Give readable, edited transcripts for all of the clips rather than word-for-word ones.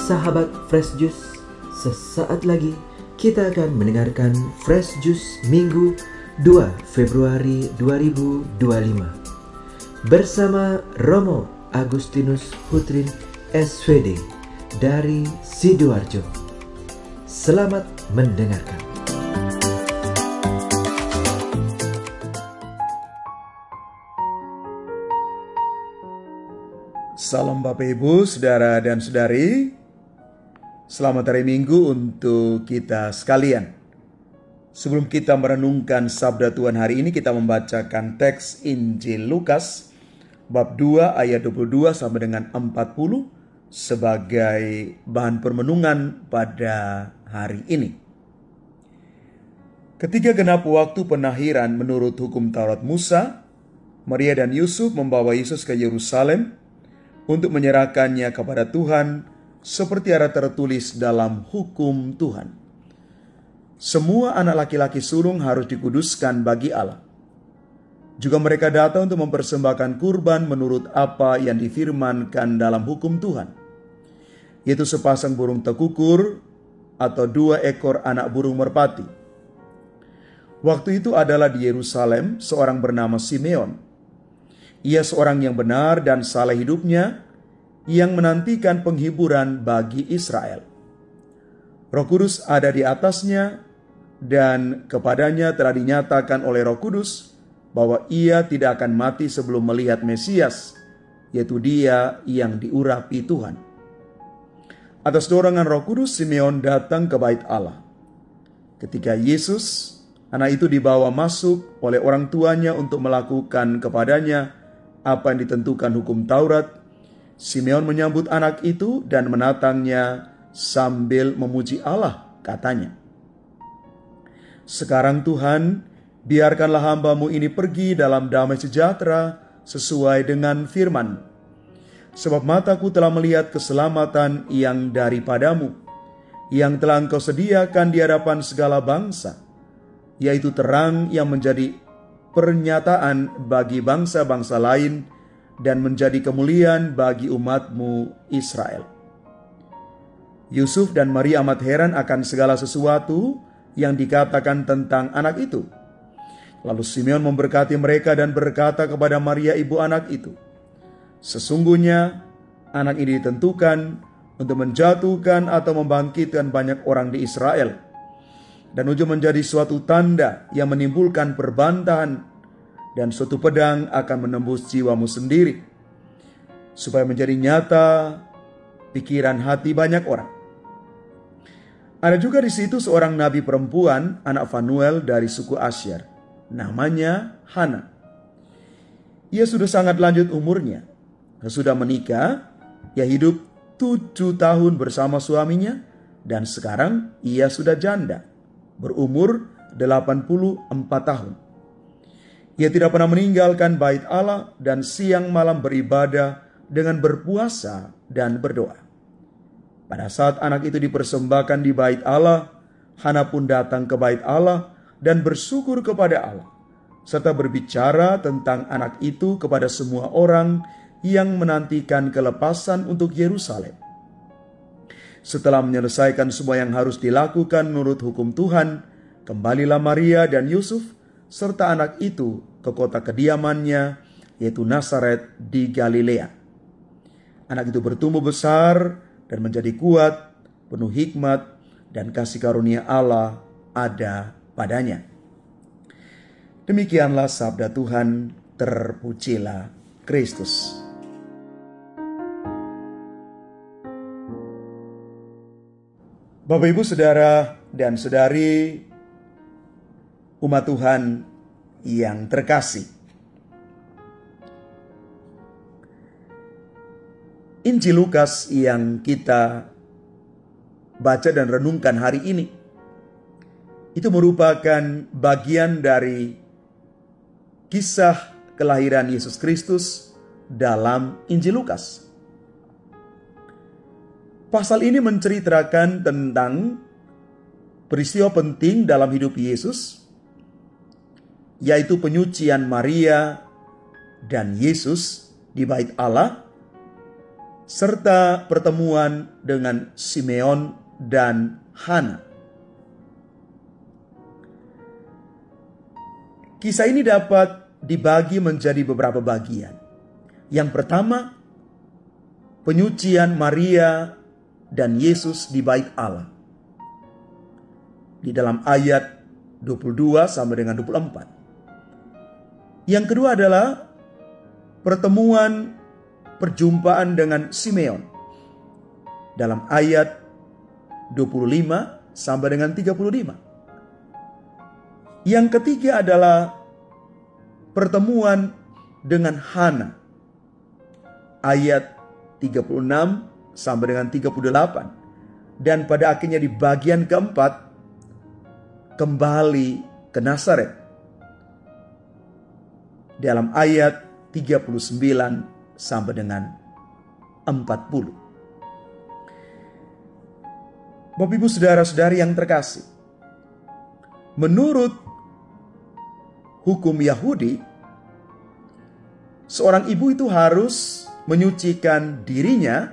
sahabat Fresh Juice, sesaat lagi kita akan mendengarkan Fresh Juice Minggu 2 Februari 2025 bersama Romo Agustinus Putrin SVD dari Sidoarjo. Selamat mendengarkan. Salam Bapak Ibu, Saudara dan Saudari. Selamat hari Minggu untuk kita sekalian. Sebelum kita merenungkan sabda Tuhan hari ini, kita membacakan teks Injil Lukas bab 2 ayat 22 sampai dengan 40 sebagai bahan permenungan pada hari ini. Ketika genap waktu penahiran menurut hukum Taurat Musa, Maria dan Yusuf membawa Yesus ke Yerusalem untuk menyerahkannya kepada Tuhan seperti ada tertulis dalam hukum Tuhan. Semua anak laki-laki sulung harus dikuduskan bagi Allah. Juga mereka datang untuk mempersembahkan kurban menurut apa yang difirmankan dalam hukum Tuhan, yaitu sepasang burung tekukur atau 2 ekor anak burung merpati. Waktu itu adalah di Yerusalem seorang bernama Simeon. Ia seorang yang benar dan saleh hidupnya, yang menantikan penghiburan bagi Israel. Roh Kudus ada di atasnya, dan kepadanya telah dinyatakan oleh Roh Kudus bahwa ia tidak akan mati sebelum melihat Mesias, yaitu Dia yang diurapi Tuhan. Atas dorongan Roh Kudus, Simeon datang ke bait Allah. Ketika Yesus, anak itu dibawa masuk oleh orang tuanya untuk melakukan kepadanya apa yang ditentukan hukum Taurat, Simeon menyambut anak itu dan menatangnya sambil memuji Allah, katanya, "Sekarang Tuhan, biarkanlah hamba-Mu ini pergi dalam damai sejahtera sesuai dengan firman. Sebab mataku telah melihat keselamatan yang daripadamu, yang telah Engkau sediakan di hadapan segala bangsa, yaitu terang yang menjadi pernyataan bagi bangsa-bangsa lain dan menjadi kemuliaan bagi umat-Mu Israel." Yusuf dan Maria amat heran akan segala sesuatu yang dikatakan tentang anak itu. Lalu Simeon memberkati mereka dan berkata kepada Maria ibu anak itu, "Sesungguhnya anak ini ditentukan untuk menjatuhkan atau membangkitkan banyak orang di Israel, dan ujung menjadi suatu tanda yang menimbulkan perbantahan, dan suatu pedang akan menembus jiwamu sendiri, supaya menjadi nyata pikiran hati banyak orang." Ada juga di situ seorang nabi perempuan, anak Fanuel dari suku Asyer, namanya Hana. Ia sudah sangat lanjut umurnya, sudah menikah, ia hidup 7 tahun bersama suaminya, dan sekarang ia sudah janda, berumur 84 tahun. Ia tidak pernah meninggalkan bait Allah dan siang malam beribadah dengan berpuasa dan berdoa. Pada saat anak itu dipersembahkan di bait Allah, Hana pun datang ke bait Allah dan bersyukur kepada Allah, serta berbicara tentang anak itu kepada semua orang yang menantikan kelepasan untuk Yerusalem. Setelah menyelesaikan semua yang harus dilakukan menurut hukum Tuhan, kembalilah Maria dan Yusuf serta anak itu ke kota kediamannya, yaitu Nazaret di Galilea. Anak itu bertumbuh besar dan menjadi kuat, penuh hikmat, dan kasih karunia Allah ada padanya. Demikianlah sabda Tuhan, terpujilah Kristus. Bapak Ibu, Saudara dan Saudari, umat Tuhan yang terkasih, Injil Lukas yang kita baca dan renungkan hari ini itu merupakan bagian dari kisah kelahiran Yesus Kristus dalam Injil Lukas. Pasal ini menceritakan tentang peristiwa penting dalam hidup Yesus, yaitu penyucian Maria dan Yesus di bait Allah serta pertemuan dengan Simeon dan Hana. Kisah ini dapat dibagi menjadi beberapa bagian. Yang pertama, penyucian Maria dan Yesus di Bait Allah. Di dalam ayat 22 sampai dengan 24. Yang kedua adalah perjumpaan dengan Simeon. Dalam ayat 25 sampai dengan 35. Yang ketiga adalah pertemuan dengan Hana. Ayat 36 sampai dengan 38. Dan pada akhirnya di bagian keempat, kembali ke Nazaret. Dalam ayat 39 sampai dengan 40. Bapak Ibu saudara-saudari yang terkasih, menurut hukum Yahudi, seorang ibu itu harus menyucikan dirinya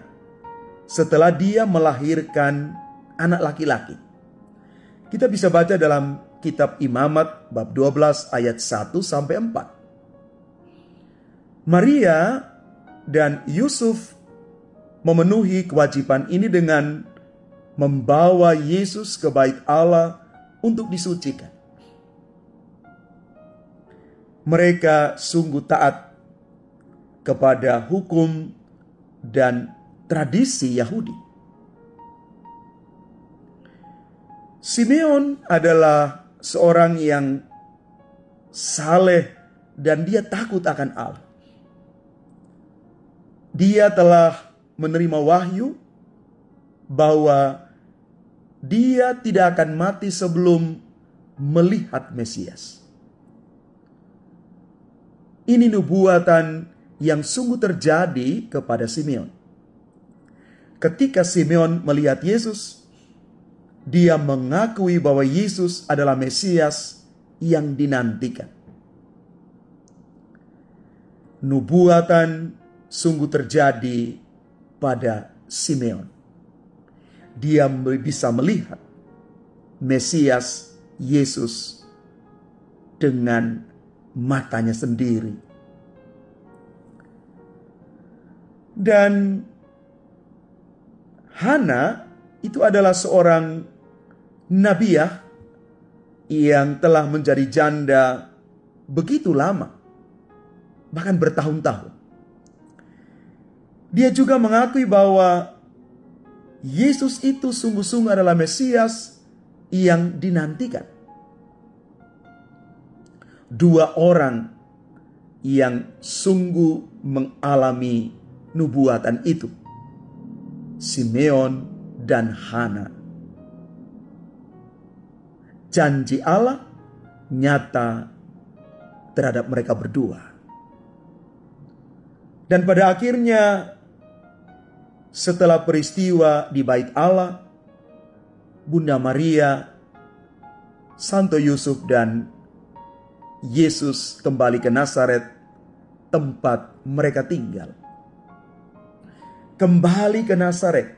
setelah dia melahirkan anak laki-laki. Kita bisa baca dalam kitab Imamat bab 12 ayat 1 sampai 4. Maria dan Yusuf memenuhi kewajiban ini dengan membawa Yesus ke Bait Allah untuk disucikan. Mereka sungguh taat kepada hukum dan tradisi Yahudi. Simeon adalah seorang yang saleh dan dia takut akan Allah. Dia telah menerima wahyu bahwa dia tidak akan mati sebelum melihat Mesias. Ini nubuatan yang sungguh terjadi kepada Simeon. Ketika Simeon melihat Yesus, dia mengakui bahwa Yesus adalah Mesias yang dinantikan. Nubuatan sungguh terjadi pada Simeon. Dia bisa melihat Mesias Yesus dengan matanya sendiri. Dan Hana itu adalah seorang nabiah yang telah menjadi janda begitu lama, bahkan bertahun-tahun. Dia juga mengakui bahwa Yesus itu sungguh-sungguh adalah Mesias yang dinantikan. Dua orang yang sungguh mengalami nubuatan itu, Simeon dan Hana. Janji Allah nyata terhadap mereka berdua. Dan pada akhirnya, setelah peristiwa di Bait Allah, Bunda Maria, Santo Yusuf dan Yesus kembali ke Nazaret, tempat mereka tinggal. Kembali ke Nazaret,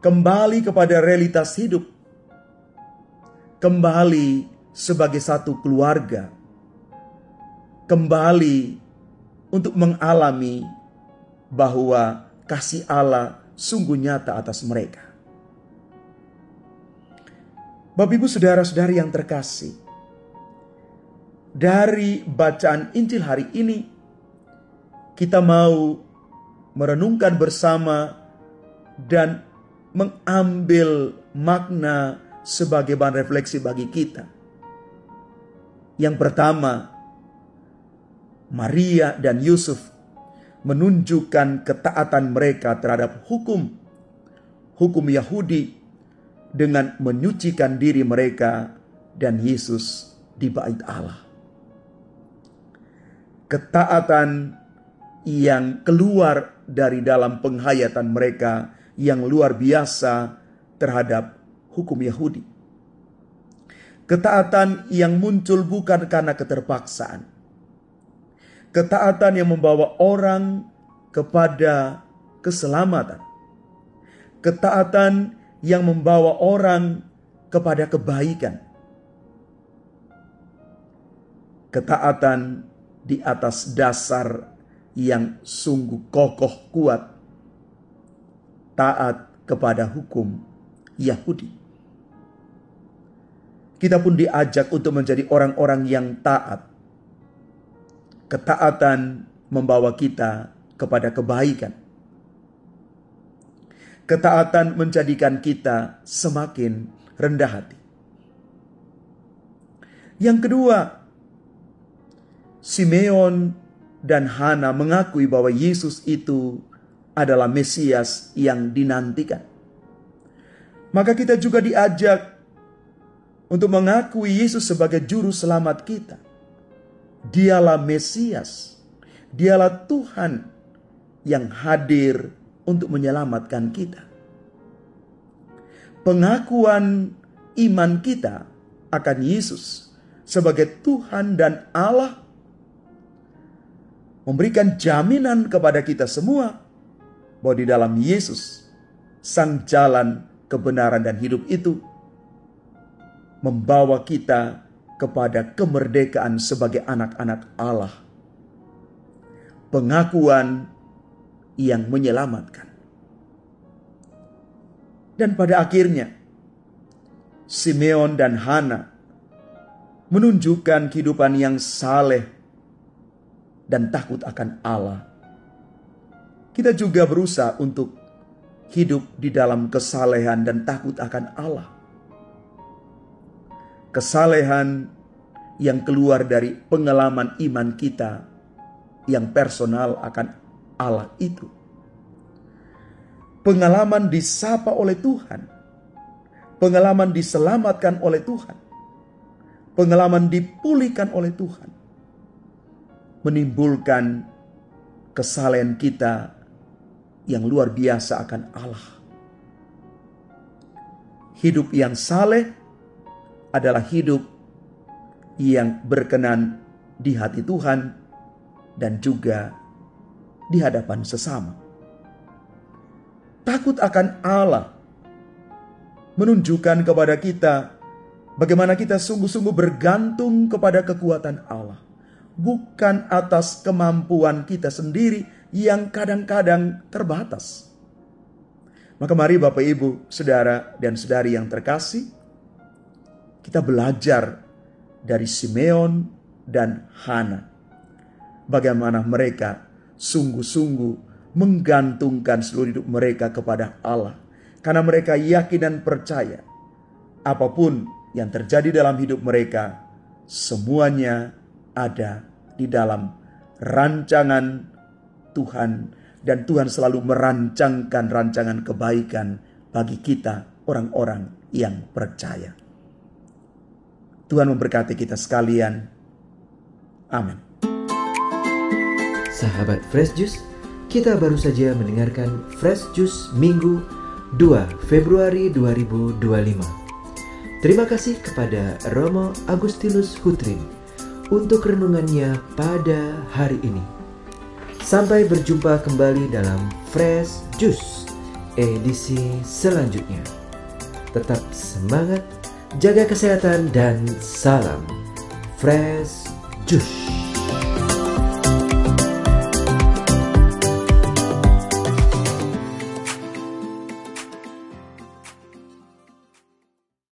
kembali kepada realitas hidup, kembali sebagai satu keluarga, kembali untuk mengalami bahwa kasih Allah sungguh nyata atas mereka. Bapak Ibu saudara-saudari yang terkasih, dari bacaan Injil hari ini, kita mau merenungkan bersama dan mengambil makna sebagai bahan refleksi bagi kita. Yang pertama, Maria dan Yusuf menunjukkan ketaatan mereka terhadap hukum Yahudi dengan menyucikan diri mereka dan Yesus di Bait Allah. Ketaatan yang keluar dari dalam penghayatan mereka yang luar biasa terhadap hukum Yahudi. Ketaatan yang muncul bukan karena keterpaksaan. Ketaatan yang membawa orang kepada keselamatan. Ketaatan yang membawa orang kepada kebaikan. Ketaatan di atas dasar yang sungguh kokoh kuat. Taat kepada hukum Yahudi. Kita pun diajak untuk menjadi orang-orang yang taat. Ketaatan membawa kita kepada kebaikan. Ketaatan menjadikan kita semakin rendah hati. Yang kedua, Simeon dan Hana mengakui bahwa Yesus itu adalah Mesias yang dinantikan. Maka kita juga diajak untuk mengakui Yesus sebagai juru selamat kita. Dialah Mesias, dialah Tuhan yang hadir untuk menyelamatkan kita. Pengakuan iman kita akan Yesus sebagai Tuhan dan Allah memberikan jaminan kepada kita semua bahwa di dalam Yesus, sang jalan, kebenaran dan hidup itu membawa kita kepada kemerdekaan sebagai anak-anak Allah. Pengakuan yang menyelamatkan. Dan pada akhirnya, Simeon dan Hana menunjukkan kehidupan yang saleh dan takut akan Allah. Kita juga berusaha untuk hidup di dalam kesalehan dan takut akan Allah. Kesalehan yang keluar dari pengalaman iman kita yang personal akan Allah itu. Pengalaman disapa oleh Tuhan. Pengalaman diselamatkan oleh Tuhan. Pengalaman dipulihkan oleh Tuhan. Menimbulkan kesalehan kita yang luar biasa akan Allah. Hidup yang saleh adalah hidup yang berkenan di hati Tuhan dan juga di hadapan sesama. Takut akan Allah menunjukkan kepada kita bagaimana kita sungguh-sungguh bergantung kepada kekuatan Allah. Bukan atas kemampuan kita sendiri yang kadang-kadang terbatas. Maka mari Bapak Ibu, Saudara dan Saudari yang terkasih, kita belajar dari Simeon dan Hana. Bagaimana mereka sungguh-sungguh menggantungkan seluruh hidup mereka kepada Allah. Karena mereka yakin dan percaya apapun yang terjadi dalam hidup mereka, semuanya ada di dalam rancangan Tuhan. Dan Tuhan selalu merancangkan rancangan kebaikan bagi kita orang-orang yang percaya. Tuhan memberkati kita sekalian. Amin. Sahabat Fresh Juice, kita baru saja mendengarkan Fresh Juice Minggu 2 Februari 2025. Terima kasih kepada Romo Agustinus Hutrin untuk renungannya pada hari ini. Sampai berjumpa kembali dalam Fresh Juice edisi selanjutnya. Tetap semangat, jaga kesehatan, dan salam Fresh Juice.